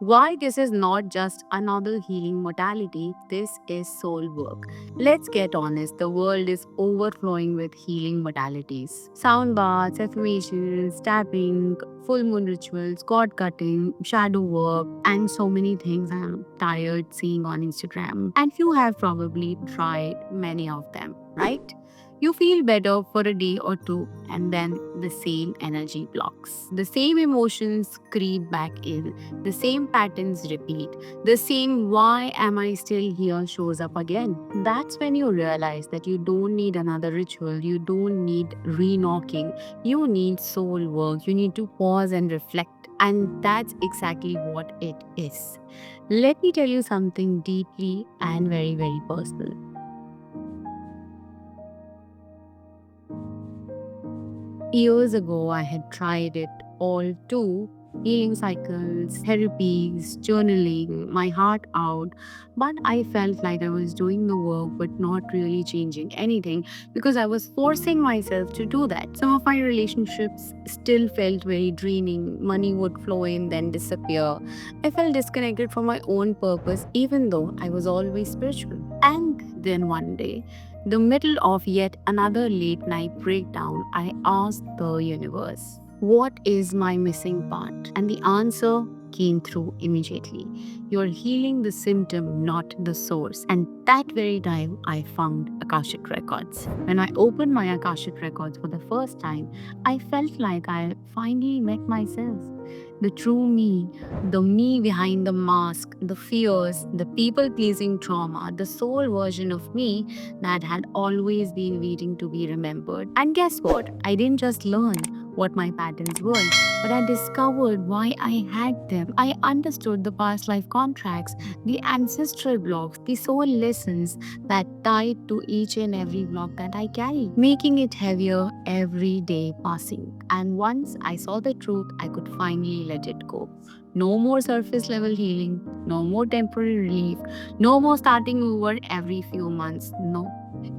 Why this is not just another healing modality, this is soul work. Let's get honest, the world is overflowing with healing modalities. Sound baths, affirmations, tapping, full moon rituals, cord cutting, shadow work, and so many things I'm tired seeing on Instagram. And you have probably tried many of them, right? You feel better for a day or two, and then the same energy blocks. The same emotions creep back in, the same patterns repeat. The same why am I still here shows up again. That's when you realize that you don't need another ritual, you don't need re-knocking, you need soul work, you need to pause and reflect. And that's exactly what it is. Let me tell you something deeply and very, very personal. Years ago, I had tried it all too, healing cycles, therapies, journaling, my heart out. But I felt like I was doing the work but not really changing anything because I was forcing myself to do that. Some of my relationships still felt very draining. Money would flow in, then disappear. I felt disconnected from my own purpose, even though I was always spiritual. And then one day, the middle of yet another late night breakdown, I asked the universe, what is my missing part? And the answer came through immediately. You're healing the symptom, not the source. And that very time, I found Akashic Records. When I opened my Akashic Records for the first time, I felt like I finally met myself. The true me, the me behind the mask, the fears, the people pleasing trauma, the soul version of me that had always been waiting to be remembered. And guess what? I didn't just learn what my patterns were, but I discovered why I had them. I understood the past life contracts, the ancestral blocks, the soul lessons that tied to each and every block that I carry, making it heavier every day passing. And once I saw the truth, I could finally let it go. No more surface level healing, no more temporary relief, no more starting over every few months. No,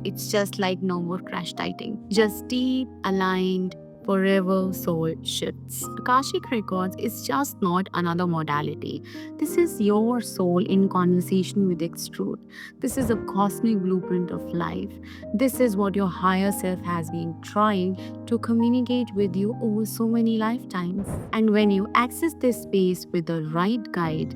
it's just like no more crash dieting. Just deep, aligned, forever soul shifts. Akashic Records is just not another modality. This is your soul in conversation with its truth. This is a cosmic blueprint of life. This is what your higher self has been trying to communicate with you over so many lifetimes. And when you access this space with the right guide,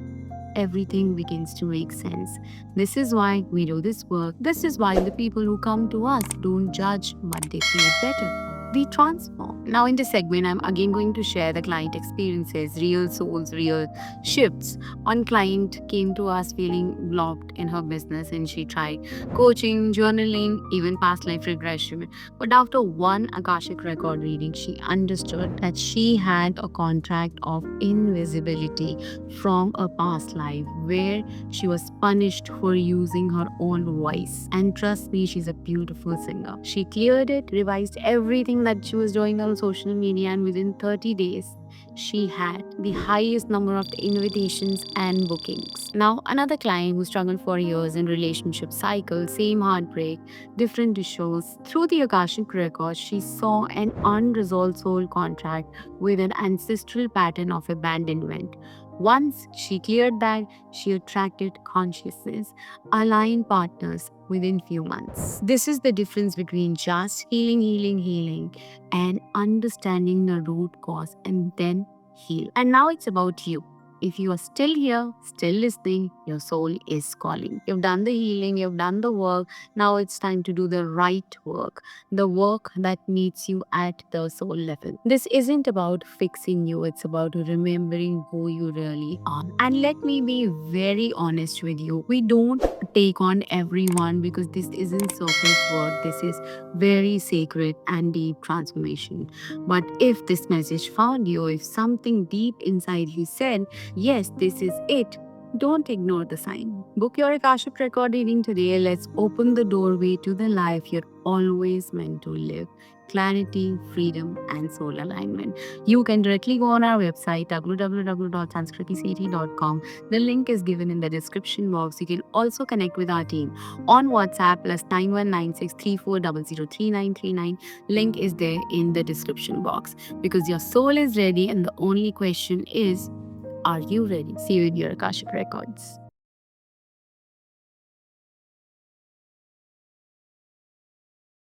everything begins to make sense. This is why we do this work. This is why the people who come to us don't judge, but they feel better. We transform. Now, in this segment, I'm again going to share the client experiences, real souls, real shifts. One client came to us feeling blocked in her business and she tried coaching, journaling, even past life regression. But after one Akashic record reading, she understood that she had a contract of invisibility from a past life where she was punished for using her own voice. And trust me, she's a beautiful singer. She cleared it, revised everything that she was doing on social media, and within 30 days, she had the highest number of invitations and bookings. Now, another client who struggled for years in relationship cycle, same heartbreak, different issues. Through the Akashic records, she saw an unresolved soul contract with an ancestral pattern of abandonment. Once she cleared that, she attracted consciousness, aligned partners within few months. This is the difference between just healing, and understanding the root cause and then heal. And now it's about you. If you are still here, still listening, your soul is calling. You've done the healing, you've done the work. Now it's time to do the right work, the work that meets you at the soul level. This isn't about fixing you, it's about remembering who you really are. And let me be very honest with you. We don't take on everyone because this isn't surface work. This is very sacred and deep transformation. But if this message found you, if something deep inside you said, yes, this is it, don't ignore the sign. Book your Akashic record reading today. Let's open the doorway to the life you're always meant to live. Clarity, freedom, and soul alignment. You can directly go on our website www.sanskritiseti.com. The link is given in the description box. You can also connect with our team on WhatsApp +919634003939. Link is there in the description box because your soul is ready and the only question is, Are you ready? See you in your Akashic Records.